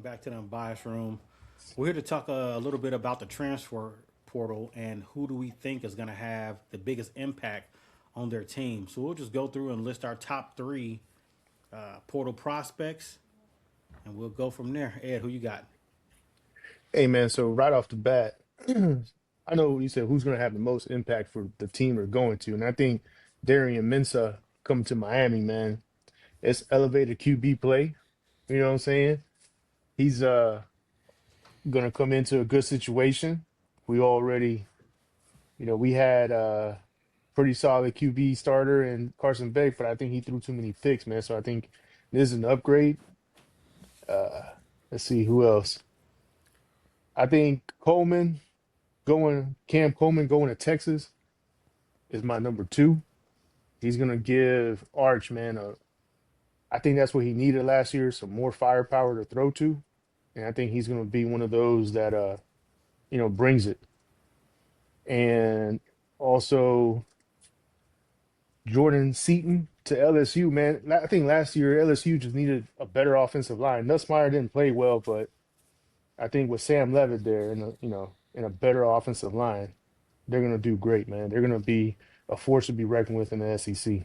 back to the unbiased room. We're here to talk a little bit about the transfer portal and who do we think is going to have the biggest impact on their team. So we'll just go through and list our top three portal prospects, and we'll go from there. Ed, who you got? Hey man, so right off the bat, I know you said who's going to have the most impact for the team we're going to, and I think Darian Mensah coming to Miami, man, it's elevated QB play. You know what I'm saying? He's going to come into a good situation. We already, we had pretty solid QB starter in Carson Beck, but I think he threw too many picks, man. So I think this is an upgrade. Uh, let's see who else. I think Cam Coleman going to Texas is my number two. He's gonna give Arch, man, I think that's what he needed last year, some more firepower to throw to. And I think he's gonna be one of those that brings it. And also Jordan Seton to LSU, man. I think last year LSU just needed a better offensive line. Nussmeier didn't play well, but I think with Sam Levitt there in a better offensive line, they're gonna do great, man. They're gonna be a force to be reckoned with in the SEC.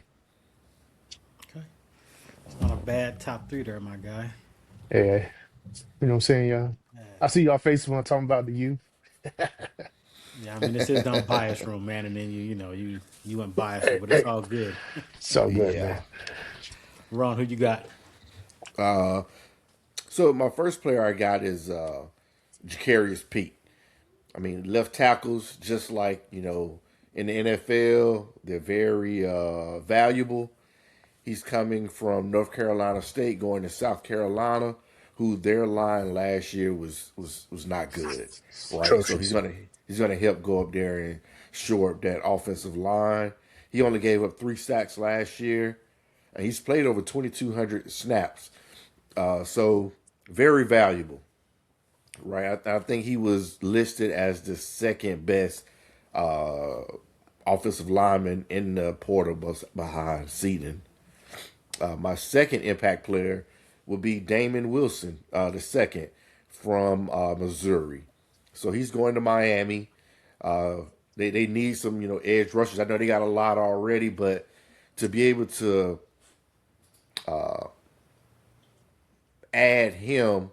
Okay. It's not a bad top three there, my guy. Yeah, you know what I'm saying, y'all. I see y'all faces when I'm talking about the youth. Yeah, I mean this is the unbiased room, man, and then you unbiased, but it's all good. So good, Yeah. man. Ron, who you got? So my first player I got is Jacarius Pete. I mean, left tackles, just like, in the NFL, they're very valuable. He's coming from North Carolina State, going to South Carolina, who their line last year was not good, right? So Atrocious. he's gonna help go up there and shore up that offensive line. He only gave up 3 sacks last year, and he's played over 2,200 snaps. So very valuable, right? I think he was listed as the second best uh, offensive lineman in the portal behind Seton. My second impact player would be Damon Wilson, the second from Missouri. So he's going to Miami. They need some edge rushers. I know they got a lot already, but to be able to add him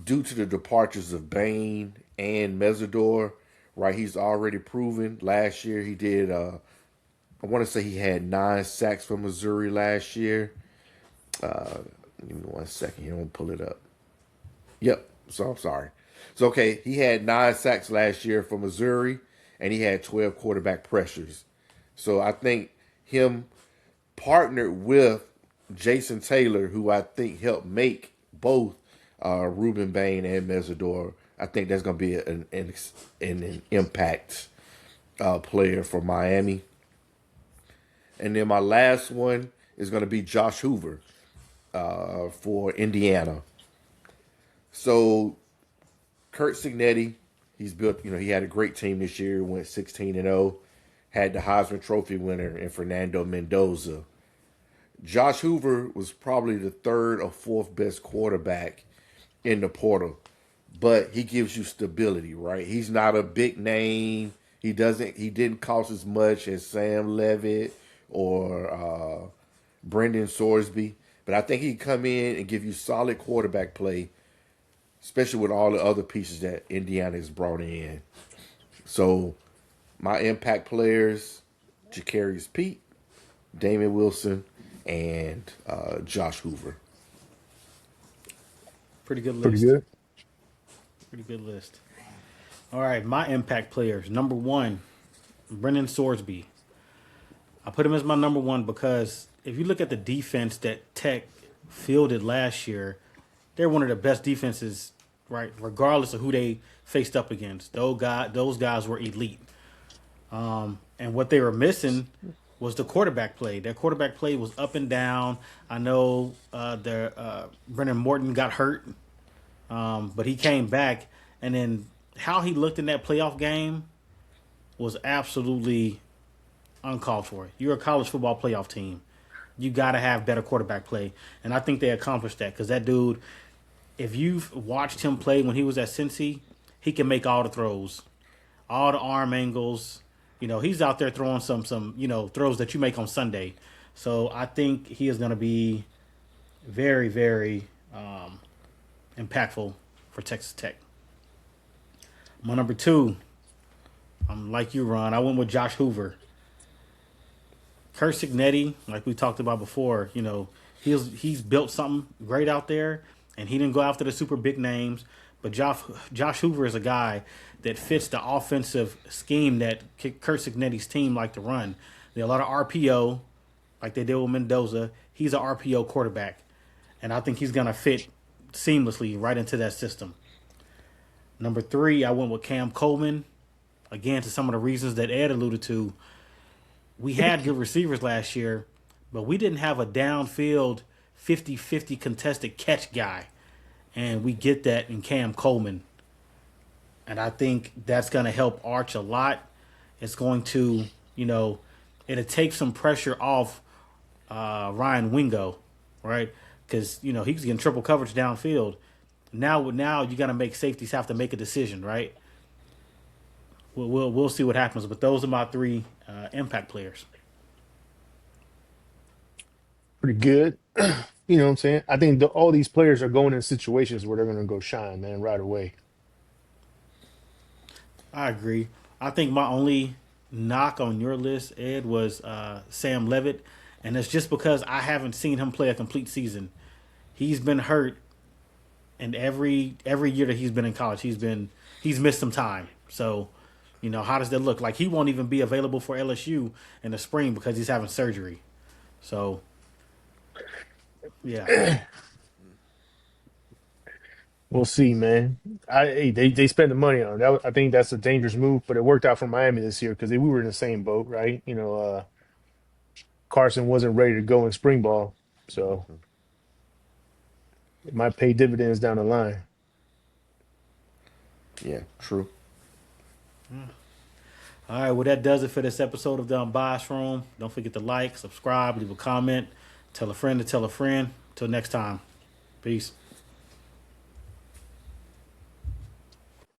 due to the departures of Bain and Mesidor, right? He's already proven. Last year he did. I want to say he had 9 sacks for Missouri last year. Give me 1 second. Here, I'm gonna pull it up. Yep. So I'm sorry. So okay, he had 9 sacks last year for Missouri, and he had 12 quarterback pressures. So I think him partnered with Jason Taylor, who I think helped make both Ruben Bain and Mesidor. I think that's going to be an impact player for Miami. And then my last one is going to be Josh Hoover for Indiana. So Kurt Signetti, he's built. He had a great team this year. Went 16-0. Had the Heisman Trophy winner in Fernando Mendoza. Josh Hoover was probably the third or fourth best quarterback in the portal, but he gives you stability, right? He's not a big name. He didn't cost as much as Sam Levitt or Brendan Swordsby, but I think he can come in and give you solid quarterback play, especially with all the other pieces that Indiana has brought in. So my impact players: Jacarius Pete, Damon Wilson, and Josh Hoover. Pretty good Pretty list. good. Pretty good list. All right, my impact players. Number one, Brendan Swordsby. I put him as my number one because if you look at the defense that Tech fielded last year, they're one of the best defenses, right? Regardless of who they faced up against, those guys were elite. And what they were missing was the quarterback play. Their quarterback play was up and down. I know Brennan Morton got hurt, but he came back, and then how he looked in that playoff game was absolutely uncalled for. You're a college football playoff team. You got to have better quarterback play, and I think they accomplished that because that dude, if you've watched him play when he was at Cincy, he can make all the throws, all the arm angles. He's out there throwing some throws that you make on Sunday. So I think he is going to be very, very impactful for Texas Tech. My number 2, I'm like you, Ron. I went with Josh Hoover. Kurt Signetti, like we talked about before, he's built something great out there, and he didn't go after the super big names. But Josh Hoover is a guy that fits the offensive scheme that Kurt Signetti's team like to run. There are a lot of RPO, like they did with Mendoza. He's an RPO quarterback, and I think he's going to fit seamlessly right into that system. Number 3, I went with Cam Coleman. Again, to some of the reasons that Ed alluded to. We had good receivers last year, but we didn't have a downfield 50-50 contested catch guy. And we get that in Cam Coleman. And I think that's going to help Arch a lot. It's going to, it'll take some pressure off Ryan Wingo, right? Because, he's getting triple coverage downfield. Now you got to make safeties have to make a decision, right? We'll see what happens. But those are my 3 impact players. Pretty good. You know what I'm saying? I think all these players are going in situations where they're going to go shine, man, right away. I agree. I think my only knock on your list, Ed, was Sam Levitt. And it's just because I haven't seen him play a complete season. He's been hurt, and every year that he's been in college, he's missed some time. So, how does that look? Like, he won't even be available for LSU in the spring because he's having surgery. So, yeah. We'll see, man. They spent the money on it. I think that's a dangerous move, but it worked out for Miami this year because we were in the same boat, right? Carson wasn't ready to go in spring ball, so it might pay dividends down the line. Yeah, true. All right, well, that does it for this episode of the Unbiased Room. Don't forget to like, subscribe, leave a comment, tell a friend to tell a friend. Until next time, peace.